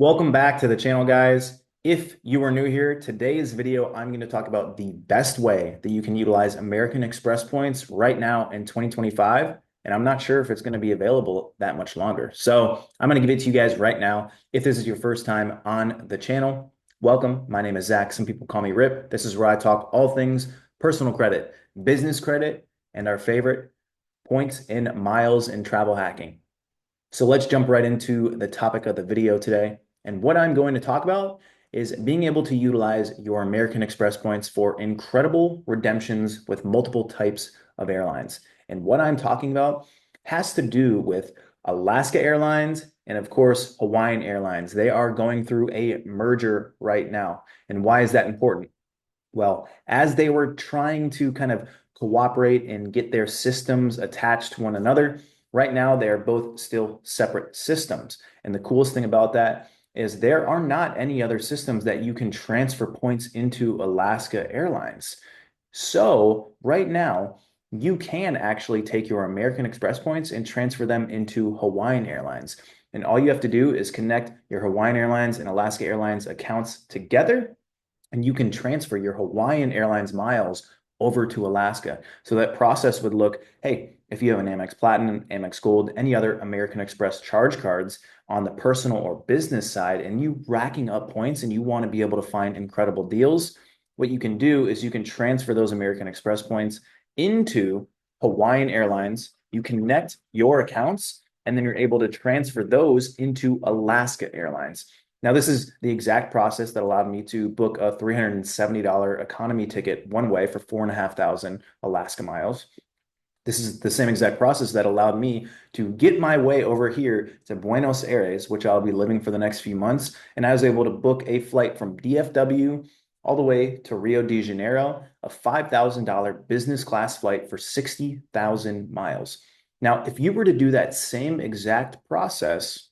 Welcome back to the channel, guys. If you are new here, today's video, I'm going to talk about the best way that you can utilize American Express points right now in 2025. And I'm not sure if it's going to be available that much longer. So I'm going to give it to you guys right now. If this is your first time on the channel, welcome. My name is Zach. Some people call me Rip. This is where I talk all things personal credit, business credit, and our favorite points in miles and travel hacking. So let's jump right into the topic of the video today. And what I'm going to talk about is being able to utilize your American Express points for incredible redemptions with multiple types of airlines. And what I'm talking about has to do with Alaska Airlines and, of course, Hawaiian Airlines. They are going through a merger right now. And why is that important? Well, as they were trying to kind of cooperate and get their systems attached to one another, right now they are both still separate systems. And the coolest thing about that is there are not any other systems that you can transfer points into Alaska Airlines. So right now, you can actually take your American Express points and transfer them into Hawaiian Airlines. And all you have to do is connect your Hawaiian Airlines and Alaska Airlines accounts together and you can transfer your Hawaiian Airlines miles over to Alaska. So that process would look, hey, if you have an Amex Platinum, Amex Gold, any other American Express charge cards on the personal or business side, and you racking up points and you want to be able to find incredible deals, what you can do is you can transfer those American Express points into Hawaiian Airlines. You connect your accounts, and then you're able to transfer those into Alaska Airlines. Now, this is the exact process that allowed me to book a $370 economy ticket one way for 4,500 Alaska miles. This is the same exact process that allowed me to get my way over here to Buenos Aires, which I'll be living for the next few months. And I was able to book a flight from DFW all the way to Rio de Janeiro, a $5,000 business class flight for 60,000 miles. Now, if you were to do that same exact process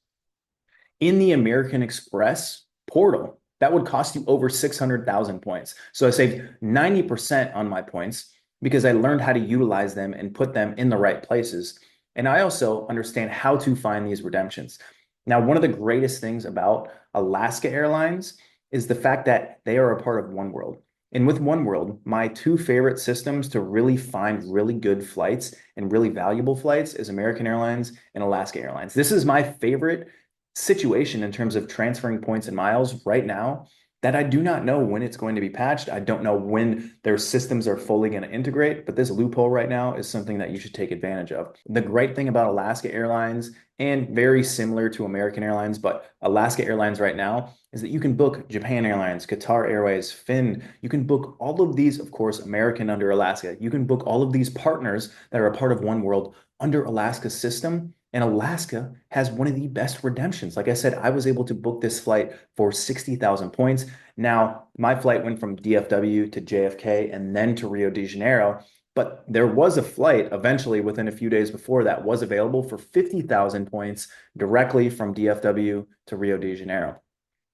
in the American Express portal, that would cost you over 600,000 points. So I saved 90% on my points because I learned how to utilize them and put them in the right places. And I also understand how to find these redemptions. Now, one of the greatest things about Alaska Airlines is the fact that they are a part of One World. And with One World, my two favorite systems to really find really good flights and really valuable flights is American Airlines and Alaska Airlines. This is my favorite situation in terms of transferring points and miles right now that I do not know when it's going to be patched. I don't know when their systems are fully going to integrate, but this loophole right now is something that you should take advantage of. The great thing about Alaska Airlines, and very similar to American Airlines, but Alaska Airlines right now, is that you can book Japan Airlines, Qatar Airways, Finn. You can book all of these, of course, American under Alaska. You can book all of these partners that are a part of One World under Alaska's system. And Alaska has one of the best redemptions. Like I said, I was able to book this flight for 60,000 points. Now, my flight went from DFW to JFK and then to Rio de Janeiro, but there was a flight eventually within a few days before that was available for 50,000 points directly from DFW to Rio de Janeiro.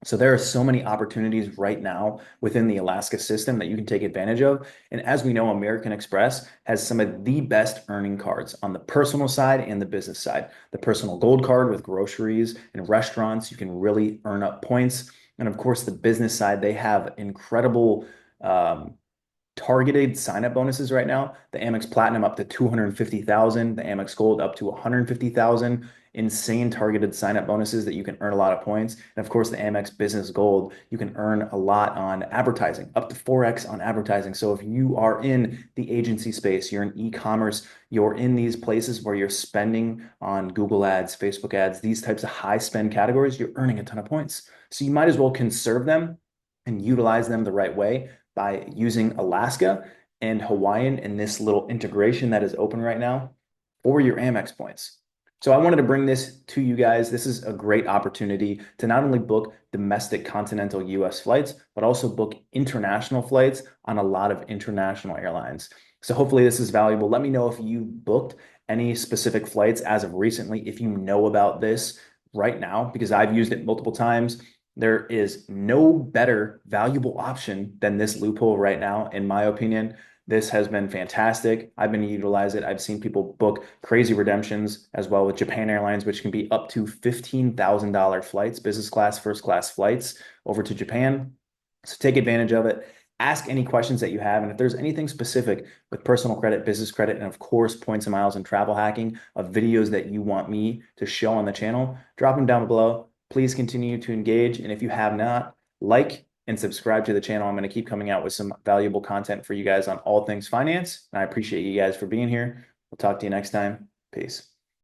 So there are so many opportunities right now within the Alaska system that you can take advantage of. And as we know, American Express has some of the best earning cards on the personal side and the business side. The personal gold card with groceries and restaurants, you can really earn up points. And of course, the business side, they have incredible targeted sign-up bonuses right now. The Amex Platinum up to 250,000, the Amex Gold up to 150,000. Insane targeted sign-up bonuses that you can earn a lot of points. And of course, the Amex Business Gold, you can earn a lot on advertising, up to 4x on advertising. So if you are in the agency space, you're in e-commerce, you're in these places where you're spending on Google ads, Facebook ads, these types of high spend categories, you're earning a ton of points. So you might as well conserve them and utilize them the right way by using Alaska and Hawaiian in this little integration that is open right now for your Amex points. So I wanted to bring this to you guys. This is a great opportunity to not only book domestic continental US flights, but also book international flights on a lot of international airlines. So hopefully this is valuable. Let me know if you booked any specific flights as of recently, if you know about this right now, because I've used it multiple times. There is no better valuable option than this loophole right now, in my opinion. This has been fantastic. I've been utilizing it. I've seen people book crazy redemptions as well with Japan Airlines, which can be up to $15,000 flights, business class, first class flights over to Japan. So take advantage of it. Ask any questions that you have. And if there's anything specific with personal credit, business credit, and of course, points and miles and travel hacking of videos that you want me to show on the channel, drop them down below. Please continue to engage. And if you have not, like and subscribe to the channel. I'm going to keep coming out with some valuable content for you guys on all things finance. And I appreciate you guys for being here. We'll talk to you next time. Peace.